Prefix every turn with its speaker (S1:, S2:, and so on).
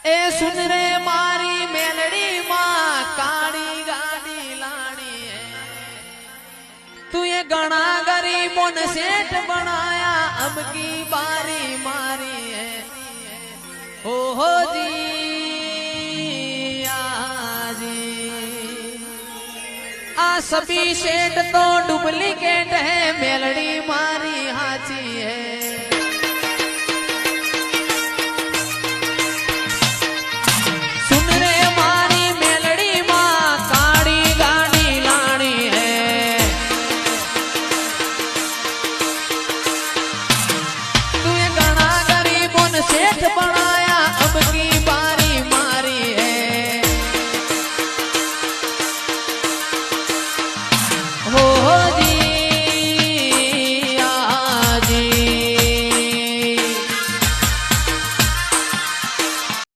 S1: ए सुन रे मारी मेलड़ी माँ काली गाड़ी लानी है। तू ये गणा गरीबों ने सेठ बनाया अब की बारी मारी है। हो जी आ सभी सेठ तो डुप्लीकेट है मेलड़ी मारी हाची है।